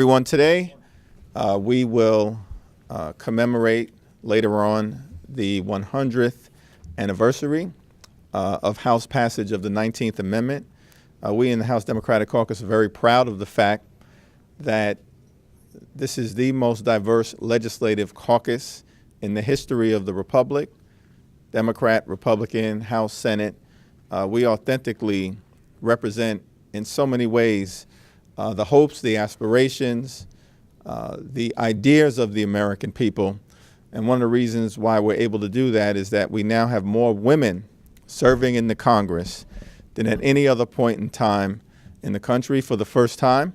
Everyone, today we will commemorate later on the 100th anniversary of House passage of the 19th Amendment. We in the House Democratic Caucus are very proud of the fact that this is the most diverse legislative caucus in the history of the Republic, Democrat, Republican, House, Senate. We authentically represent in so many ways the hopes, the aspirations, the ideas of the American people. And one of the reasons why we're able to do that is that we now have more women serving in the Congress than at any other point in time in the country. For the first time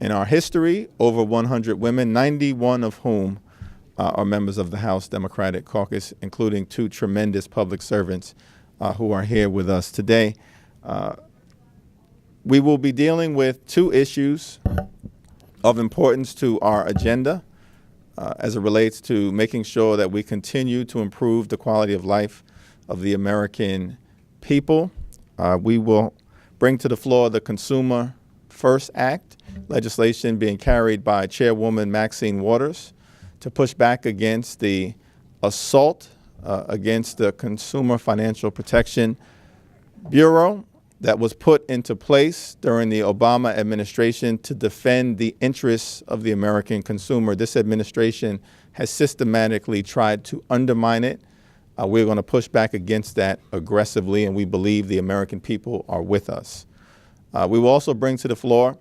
in our history, over 100 women, 91 of whom are members of the House Democratic Caucus, including two tremendous public servants who are here with us today. We will be dealing with two issues of importance to our agenda as it relates to making sure that we continue to improve the quality of life of the American people. We will bring to the floor the Consumer First Act, legislation being carried by Chairwoman Maxine Waters to push back against the assault against the Consumer Financial Protection Bureau that was put into place during the Obama administration to defend the interests of the American consumer. This administration has systematically tried to undermine it. We're going to push back against that aggressively, and we believe the American people are with us. We will also bring to the floor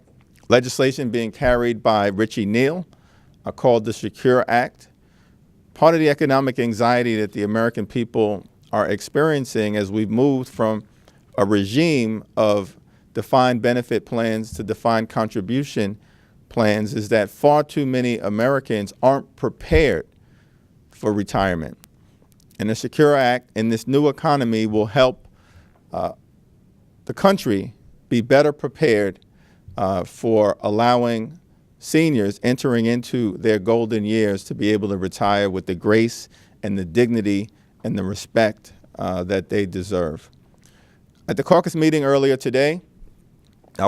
legislation being carried by Richie Neal called the Secure Act. Part of the economic anxiety that the American people are experiencing as we've moved from a regime of defined benefit plans to defined contribution plans is that far too many Americans aren't prepared for retirement. And the Secure Act in this new economy will help the country be better prepared for allowing seniors entering into their golden years to be able to retire with the grace and the dignity and the respect that they deserve. At the caucus meeting earlier today,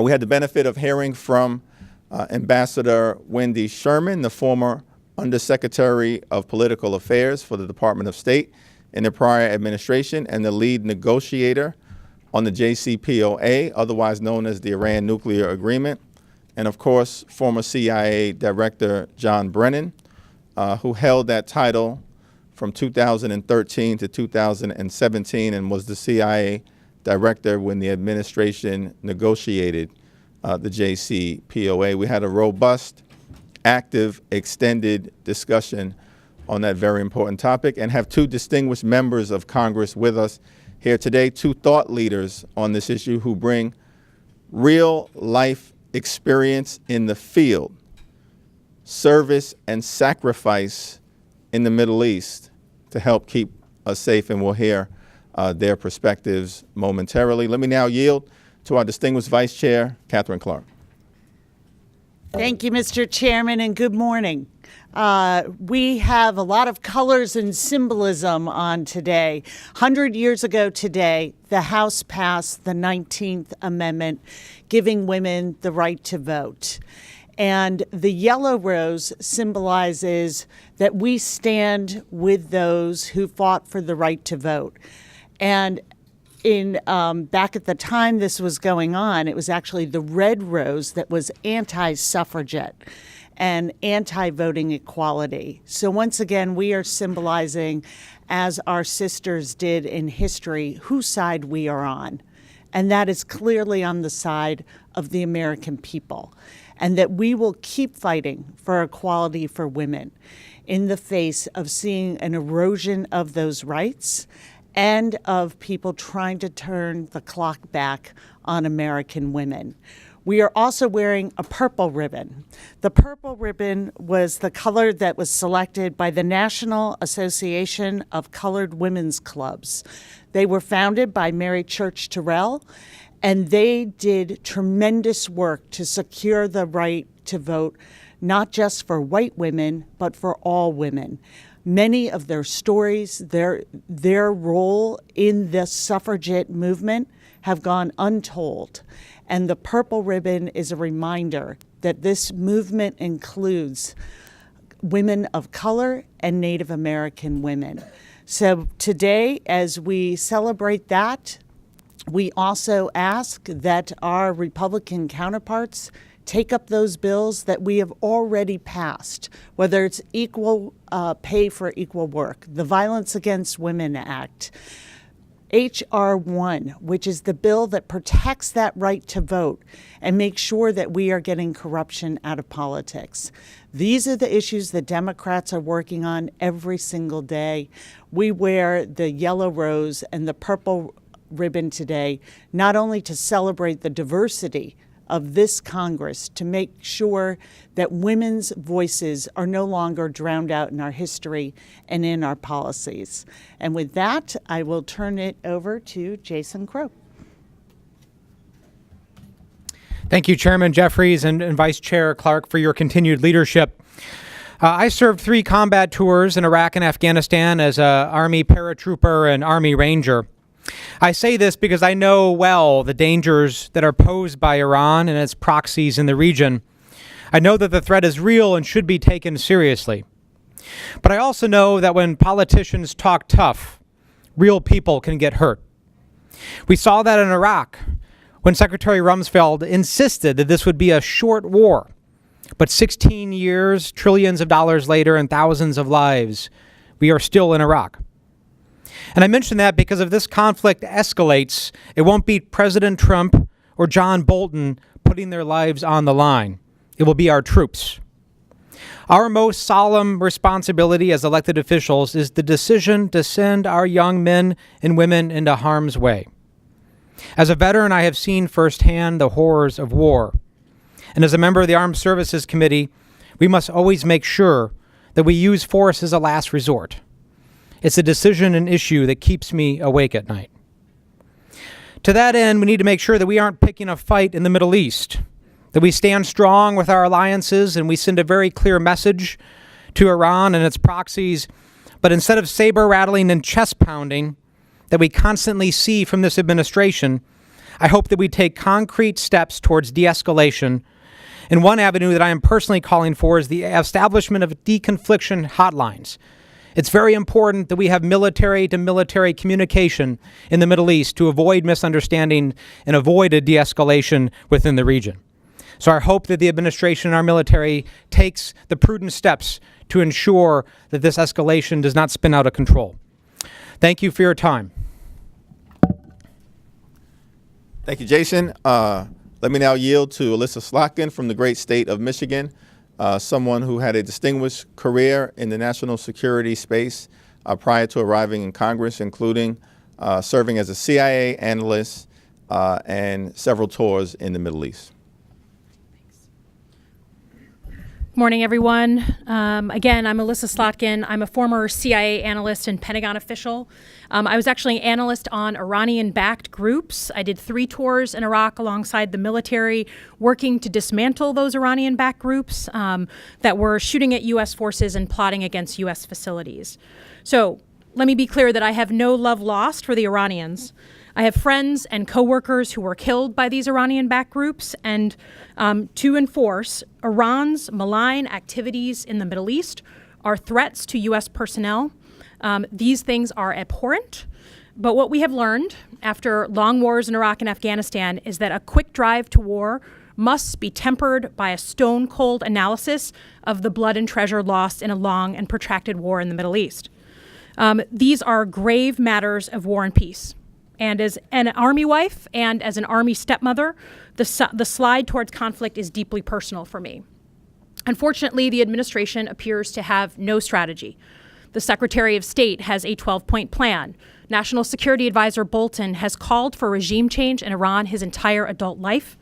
we had the benefit of hearing from Ambassador Wendy Sherman, the former Undersecretary of Political Affairs for the Department of State in the prior administration and the lead negotiator on the JCPOA, otherwise known as the Iran Nuclear Agreement, and of course, former CIA Director John Brennan, who held that title from 2013 to 2017 and was the CIA Director when the administration negotiated the JCPOA. We had a robust, active, extended discussion on that very important topic and have two distinguished members of Congress with us here today, two thought leaders on this issue who bring real life experience in the field, service and sacrifice in the Middle East to help keep us safe, and we'll hear their perspectives momentarily. Let me now yield to our distinguished Vice Chair, Katherine Clark. Thank you, Mr. Chairman, and good morning. We have a lot of colors and symbolism on today. 100 years ago today, the House passed the 19th Amendment, giving women the right to vote. And the yellow rose symbolizes that we stand with those who fought for the right to vote. And back at the time this was going on, it was actually the red rose that was anti-suffragette and anti-voting equality. So once again, we are symbolizing, as our sisters did in history, whose side we are on. And that is clearly on the side of the American people. And that we will keep fighting for equality for women in the face of seeing an erosion of those rights and of people trying to turn the clock back on American women. We are also wearing a purple ribbon. The purple ribbon was the color that was selected by the National Association of Colored Women's Clubs. They were founded by Mary Church Terrell, and they did tremendous work to secure the right to vote, not just for white women, but for all women. Many of their stories, their role in the suffragette movement have gone untold. And the purple ribbon is a reminder that this movement includes women of color and Native American women. So today, as we celebrate that, we also ask that our Republican counterparts take up those bills that we have already passed, whether it's equal pay for equal work, the Violence Against Women Act, H.R. 1, which is the bill that protects that right to vote and makes sure that we are getting corruption out of politics. These are the issues that Democrats are working on every single day. We wear the yellow rose and the purple ribbon today, not only to celebrate the diversity of this Congress, to make sure that women's voices are no longer drowned out in our history and in our policies. And with that, I will turn it over to Jason Crow. Thank you, Chairman Jeffries and Vice Chair Clark, for your continued leadership. I served 3 combat tours in Iraq and Afghanistan as an Army paratrooper and Army Ranger. I say this because I know well the dangers that are posed by Iran and its proxies in the region. I know that the threat is real and should be taken seriously. But I also know that when politicians talk tough, real people can get hurt. We saw that in Iraq when Secretary Rumsfeld insisted that this would be a short war. But 16 years, trillions of dollars later, and thousands of lives, we are still in Iraq. And I mention that because if this conflict escalates, it won't be President Trump or John Bolton putting their lives on the line. It will be our troops. Our most solemn responsibility as elected officials is the decision to send our young men and women into harm's way. As a veteran, I have seen firsthand the horrors of war. And as a member of the Armed Services Committee, we must always make sure that we use force as a last resort. It's a decision and issue that keeps me awake at night. To that end, we need to make sure that we aren't picking a fight in the Middle East, that we stand strong with our alliances and we send a very clear message to Iran and its proxies, but instead of saber rattling and chest pounding that we constantly see from this administration, I hope that we take concrete steps towards de-escalation. And one avenue that I am personally calling for is the establishment of deconfliction hotlines. It's very important that we have military-to-military communication in the Middle East to avoid misunderstanding and avoid a de-escalation within the region. So I hope that the administration and our military takes the prudent steps to ensure that this escalation does not spin out of control. Thank you for your time. Thank you, Jason. Let me now yield to Alyssa Slotkin from the great state of Michigan. Someone who had a distinguished career in the national security space prior to arriving in Congress, including serving as a CIA analyst and several tours in the Middle East. Morning, everyone. Again, I'm Alyssa Slotkin. I'm a former CIA analyst and Pentagon official. I was actually an analyst on Iranian-backed groups. I did 3 tours in Iraq alongside the military, working to dismantle those Iranian-backed groups that were shooting at U.S. forces and plotting against U.S. facilities. So let me be clear that I have no love lost for the Iranians. I have friends and coworkers who were killed by these Iranian-backed groups, and to enforce Iran's malign activities in the Middle East are threats to U.S. personnel. These things are abhorrent, but what we have learned after long wars in Iraq and Afghanistan is that a quick drive to war must be tempered by a stone-cold analysis of the blood and treasure lost in a long and protracted war in the Middle East. These are grave matters of war and peace. And as an Army wife and as an Army stepmother, the slide towards conflict is deeply personal for me. Unfortunately, the administration appears to have no strategy. The Secretary of State has a 12-point plan. National Security Advisor Bolton has called for regime change in Iran his entire adult life.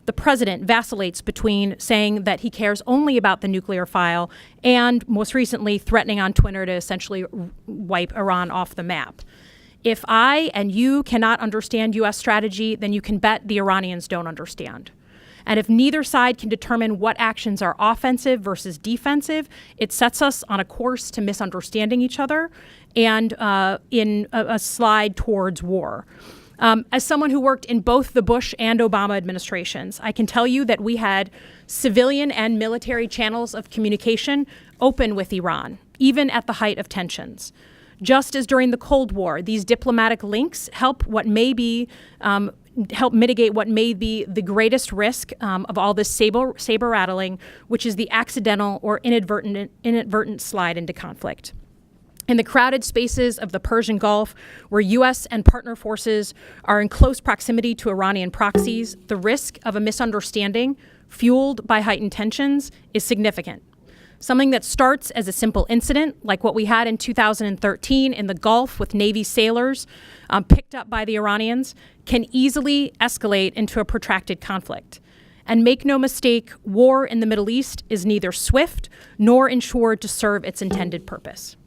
The president vacillates between saying that he cares only about the nuclear file and, most recently, threatening on Twitter to essentially wipe Iran off the map. If I and you cannot understand U.S. strategy, then you can bet the Iranians don't understand. And if neither side can determine what actions are offensive versus defensive, it sets us on a course to misunderstanding each other and in a slide towards war. As someone who worked in both the Bush and Obama administrations, I can tell you that we had civilian and military channels of communication open with Iran, even at the height of tensions. Just as during the Cold War, these diplomatic links help mitigate what may be the greatest risk of all this saber rattling, which is the accidental or inadvertent slide into conflict. In the crowded spaces of the Persian Gulf, where U.S. and partner forces are in close proximity to Iranian proxies, the risk of a misunderstanding fueled by heightened tensions is significant. Something that starts as a simple incident, like what we had in 2013 in the Gulf with Navy sailors picked up by the Iranians, can easily escalate into a protracted conflict. And make no mistake, war in the Middle East is neither swift nor ensured to serve its intended purpose.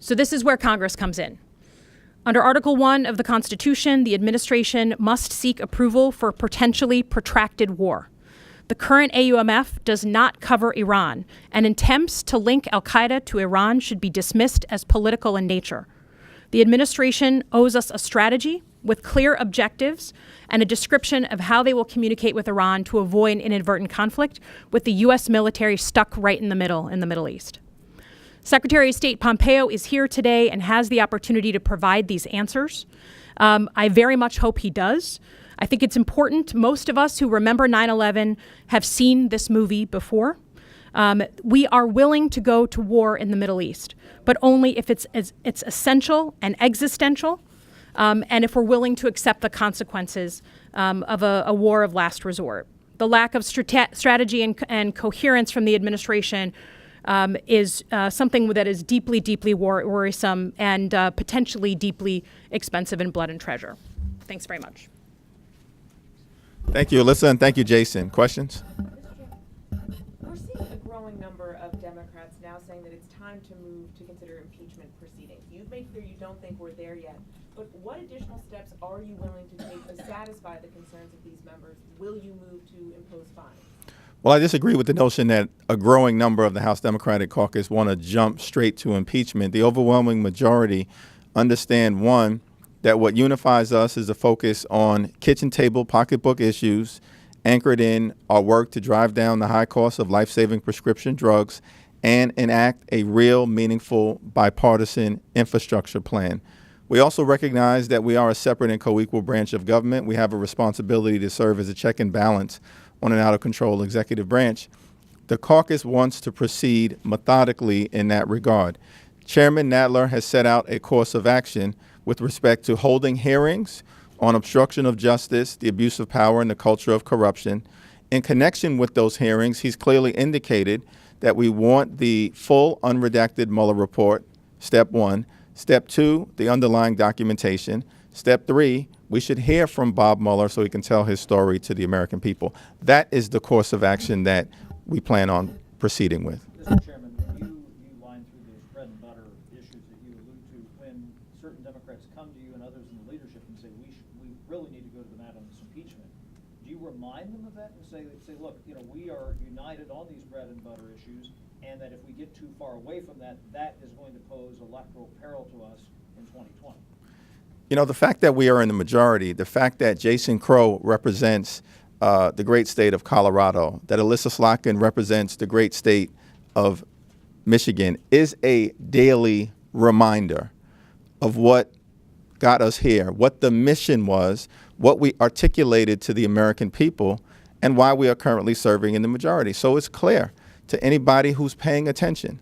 So this is where Congress comes in. Under Article 1 of the Constitution, the administration must seek approval for potentially protracted war. The current AUMF does not cover Iran, and attempts to link al-Qaeda to Iran should be dismissed as political in nature. The administration owes us a strategy with clear objectives and a description of how they will communicate with Iran to avoid an inadvertent conflict with the U.S. military stuck right in the Middle East. Secretary of State Pompeo is here today and has the opportunity to provide these answers. I very much hope he does. I think it's important. Most of us who remember 9/11 have seen this movie before. We are willing to go to war in the Middle East, but only if it's essential and existential, and if we're willing to accept the consequences of a war of last resort. The lack of strategy and coherence from the administration is something that is deeply, deeply worrisome and potentially deeply expensive in blood and treasure. Thanks very much. Thank you, Alyssa, and thank you, Jason. Questions? We're seeing a growing number of Democrats now saying that it's time to move to consider impeachment proceedings. You've made clear you don't think we're there yet, but what additional steps are you willing to take to satisfy the concerns of these members? Will you move to impose fines? Well, I disagree with the notion that a growing number of the House Democratic Caucus want to jump straight to impeachment. The overwhelming majority understand, one, that what unifies us is a focus on kitchen table pocketbook issues anchored in our work to drive down the high cost of life-saving prescription drugs and enact a real, meaningful, bipartisan infrastructure plan. We also recognize that we are a separate and co-equal branch of government. We have a responsibility to serve as a check and balance on an out-of-control executive branch. The caucus wants to proceed methodically in that regard. Chairman Nadler has set out a course of action with respect to holding hearings on obstruction of justice, the abuse of power, and the culture of corruption. In connection with those hearings, he's clearly indicated that we want the full unredacted Mueller report, step one. Step two, the underlying documentation. Step three, we should hear from Bob Mueller so he can tell his story to the American people. That is the course of action that we plan on proceeding with. Mr. Chairman, you line through those bread and butter issues that you allude to when certain Democrats come to you and others in the leadership and say we really need to go to the mat on this impeachment. Do you remind them of that and say look, we are united on these bread and butter issues, and that if we get too far away from that, that is going to pose electoral peril to us in 2020? The fact that we are in the majority, the fact that Jason Crow represents the great state of Colorado, that Alyssa Slotkin represents the great state of Michigan, is a daily reminder of what got us here, what the mission was, what we articulated to the American people, and why we are currently serving in the majority. So it's clear to anybody who's paying attention.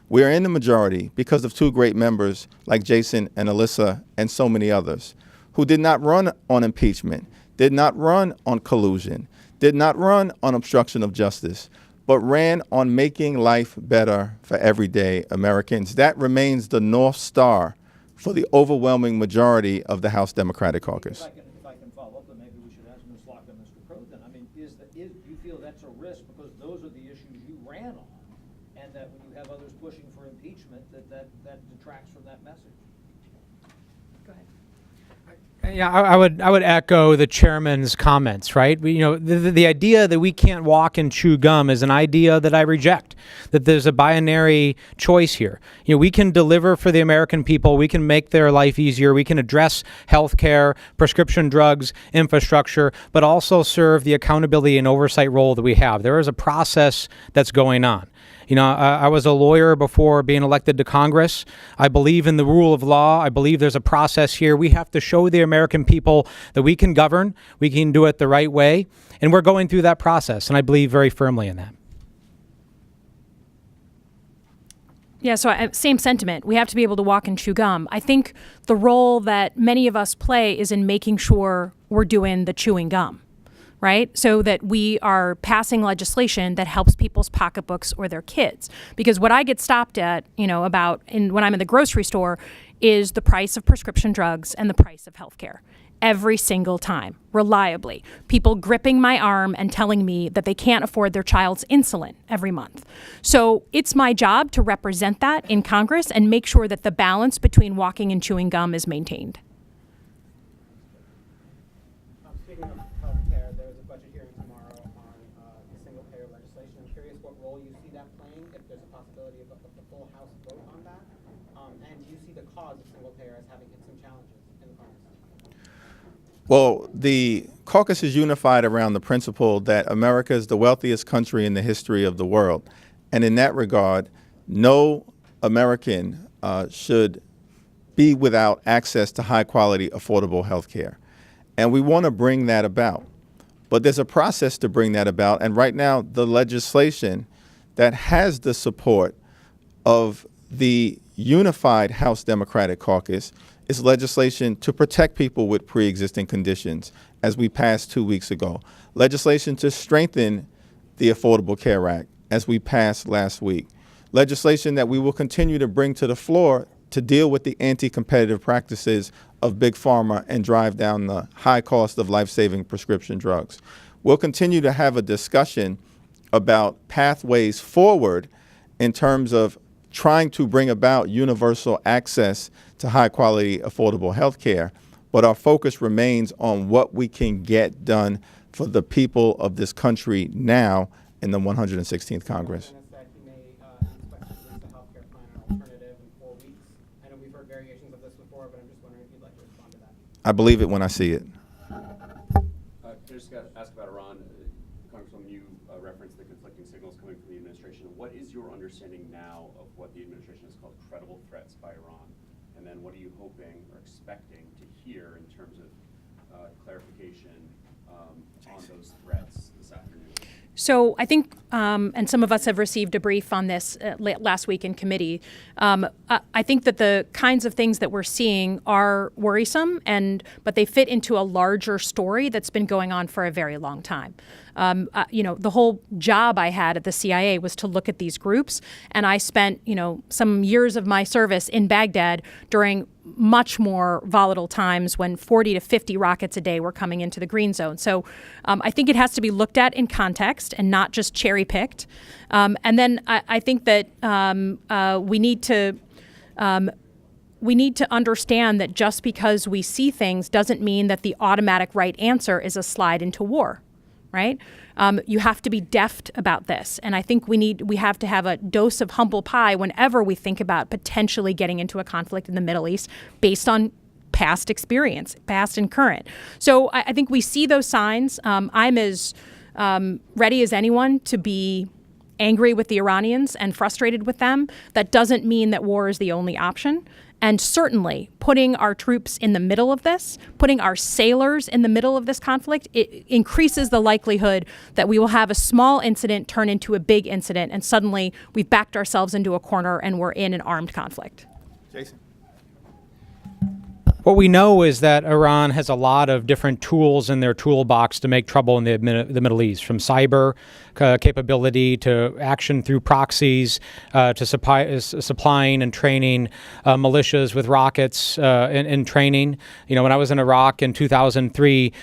We are in the majority because of two great members like Jason and Alyssa and so many others who did not run on impeachment, did not run on collusion, did not run on obstruction of justice, but ran on making life better for everyday Americans. That remains the North Star for the overwhelming majority of the House Democratic Caucus. If I can follow up, then maybe we should ask Ms. Slotkin and Mr. Crow then. Do you feel that's a risk because those are the issues you ran on, and that when you have others pushing for impeachment, that detracts from that message? Go ahead. Yeah, I would echo the chairman's comments, right? The idea that we can't walk and chew gum is an idea that I reject, that there's a binary choice here. We can deliver for the American people. We can make their life easier. We can address health care, prescription drugs, infrastructure, but also serve the accountability and oversight role that we have. There is a process that's going on. I was a lawyer before being elected to Congress. I believe in the rule of law. I believe there's a process here. We have to show the American people that we can govern, we can do it the right way, and we're going through that process, and I believe very firmly in that. Yeah, so same sentiment. We have to be able to walk and chew gum. I think the role that many of us play is in making sure we're doing the chewing gum, right? So that we are passing legislation that helps people's pocketbooks or their kids. Because what I get stopped at, when I'm in the grocery store is the price of prescription drugs and the price of healthcare. Every single time, reliably. People gripping my arm and telling me that they can't afford their child's insulin every month. So it's my job to represent that in Congress and make sure that the balance between walking and chewing gum is maintained. Speaking of healthcare, there's a budget hearing tomorrow on the single-payer legislation. I'm curious what role you see that playing, if there's a possibility of the full House vote on that, and do you see the cause of single-payer as having hit some challenges in the Congress? Well, the caucus is unified around the principle that America is the wealthiest country in the history of the world. And in that regard, no American should be without access to high-quality, affordable health care. And we want to bring that about. But there's a process to bring that about. And right now, the legislation that has the support of the unified House Democratic Caucus is legislation to protect people with pre-existing conditions, as we passed 2 weeks ago. Legislation to strengthen the Affordable Care Act, as we passed last week. Legislation that we will continue to bring to the floor to deal with the anti-competitive practices of Big Pharma and drive down the high cost of life-saving prescription drugs. We'll continue to have a discussion about pathways forward in terms of trying to bring about universal access to high-quality, affordable health care, but our focus remains on what we can get done for the people of this country now in the 116th Congress. That he may inspect the healthcare plan or alternative in 4 weeks. I know we've heard variations of this before, but I'm just wondering if you'd like to respond to that. I believe it when I see it. I just got to ask about Iran. Congresswoman, you referenced the conflicting signals coming from the administration. What is your understanding now of what the administration has called credible threats by Iran? And then what are you hoping or expecting to hear in terms of clarification on those threats this afternoon? So I think, and some of us have received a brief on this last week in committee, I think that the kinds of things that we're seeing are worrisome, but they fit into a larger story that's been going on for a very long time. The whole job I had at the CIA was to look at these groups, and I spent, some years of my service in Baghdad during much more volatile times when 40 to 50 rockets a day were coming into the green zone. So I think it has to be looked at in context and not just cherry picked. And then I think that we need to understand that just because we see things doesn't mean that the automatic right answer is a slide into war. Right? You have to be deft about this. And I think we have to have a dose of humble pie whenever we think about potentially getting into a conflict in the Middle East based on past experience, past and current. So I think we see those signs. I'm as ready as anyone to be angry with the Iranians and frustrated with them. That doesn't mean that war is the only option. And certainly putting our troops in the middle of this, putting our sailors in the middle of this conflict, it increases the likelihood that we will have a small incident turn into a big incident, and suddenly we've backed ourselves into a corner and we're in an armed conflict. Jason. What we know is that Iran has a lot of different tools in their toolbox to make trouble in the Middle East, from cyber capability to action through proxies to supplying and training militias with rockets and training. When I was in Iraq in 2003,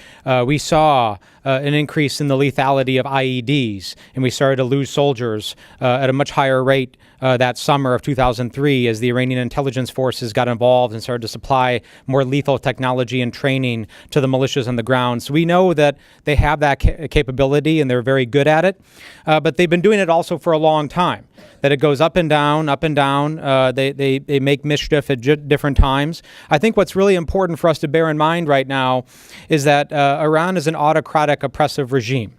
we saw an increase in the lethality of IEDs, and we started to lose soldiers at a much higher rate that summer of 2003 as the Iranian intelligence forces got involved and started to supply more lethal technology and training to the militias on the ground. So we know that they have that capability and they're very good at it, but they've been doing it also for a long time. That it goes up and down, up and down. They make mischief at different times. I think what's really important for us to bear in mind right now is that Iran is an autocratic, oppressive regime.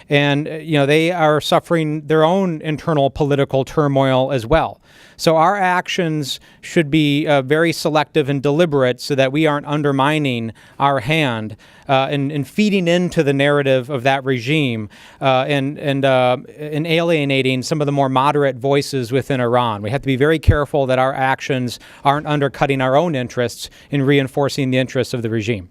And, they are suffering their own internal political turmoil as well. So our actions should be very selective and deliberate so that we aren't undermining our hand and feeding into the narrative of that regime and alienating some of the more moderate voices within Iran. We have to be very careful that our actions aren't undercutting our own interests in reinforcing the interests of the regime.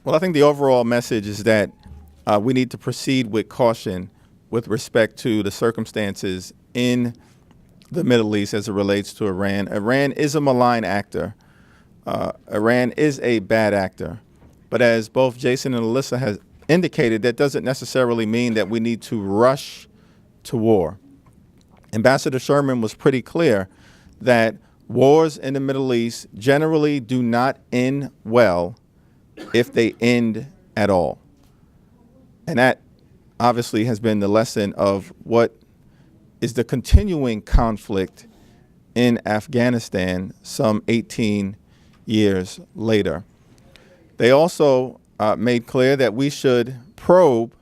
Well, I think the overall message is that we need to proceed with caution with respect to the circumstances in the Middle East as it relates to Iran. Iran is a malign actor. Iran is a bad actor. But as both Jason and Alyssa has indicated, that doesn't necessarily mean that we need to rush to war. Ambassador Sherman was pretty clear that wars in the Middle East generally do not end well if they end at all. And that obviously has been the lesson of what is the continuing conflict in Afghanistan some 18 years later. They also made clear that we should probe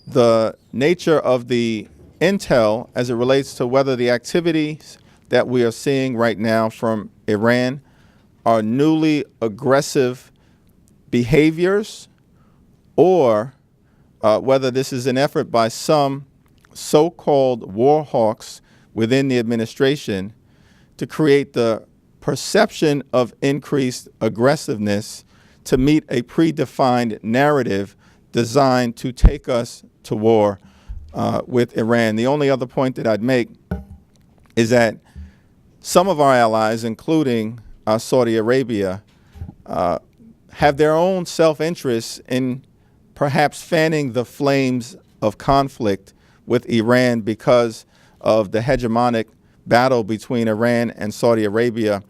the nature of the intel as it relates to whether the activities that we are seeing right now from Iran are newly aggressive behaviors or whether this is an effort by some so-called war hawks within the administration to create the perception of increased aggressiveness to meet a predefined narrative designed to take us to war with Iran. The only other point that I'd make is that some of our allies, including Saudi Arabia, have their own self-interest in perhaps fanning the flames of conflict with Iran because of the hegemonic battle between Iran and Saudi Arabia.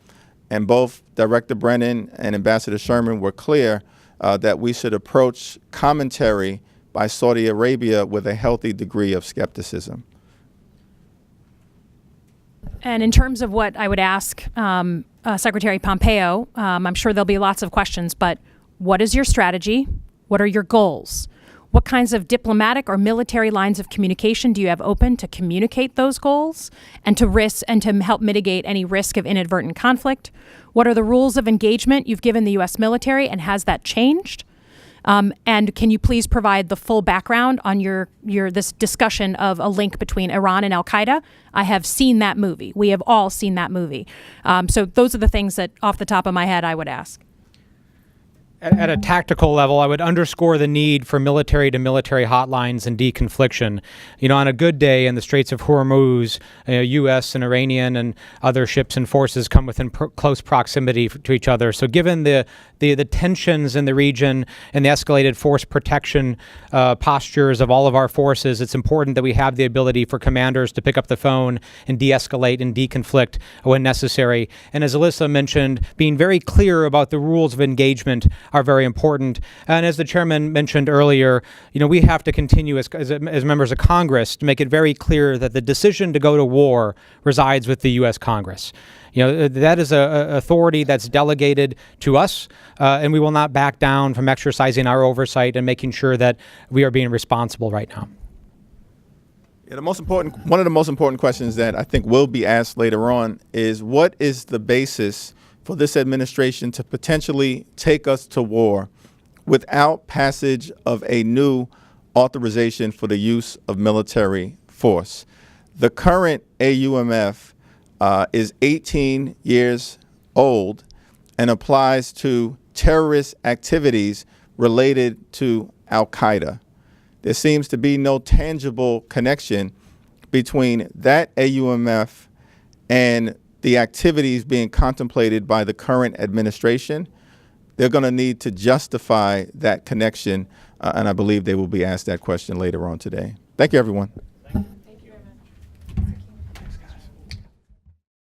And both Director Brennan and Ambassador Sherman were clear that we should approach commentary by Saudi Arabia with a healthy degree of skepticism. And in terms of what I would ask Secretary Pompeo, I'm sure there'll be lots of questions, but what is your strategy? What are your goals? What kinds of diplomatic or military lines of communication do you have open to communicate those goals and to help mitigate any risk of inadvertent conflict? What are the rules of engagement you've given the U.S. military, and has that changed? And can you please provide the full background on this discussion of a link between Iran and Al-Qaeda? I have seen that movie. We have all seen that movie. So those are the things that, off the top of my head, I would ask. At a tactical level, I would underscore the need for military-to-military hotlines and deconfliction. On a good day in the Straits of Hormuz, U.S. and Iranian and other ships and forces come within close proximity to each other. So given the tensions in the region and the escalated force protection postures of all of our forces, it's important that we have the ability for commanders to pick up the phone and de-escalate and deconflict when necessary. And as Alyssa mentioned, being very clear about the rules of engagement are very important. And as the chairman mentioned earlier, we have to continue as members of Congress to make it very clear that the decision to go to war resides with the U.S. Congress. That is a authority that's delegated to us, and we will not back down from exercising our oversight and making sure that we are being responsible right now. Yeah, one of the most important questions that I think will be asked later on is, what is the basis for this administration to potentially take us to war without passage of a new authorization for the use of military force? The current AUMF is 18 years old and applies to terrorist activities related to Al-Qaeda. there seems to be no tangible connection between that AUMF and the activities being contemplated by the current administration. They're going to need to justify that connection, and I believe they will be asked that question later on today. Thank you, everyone.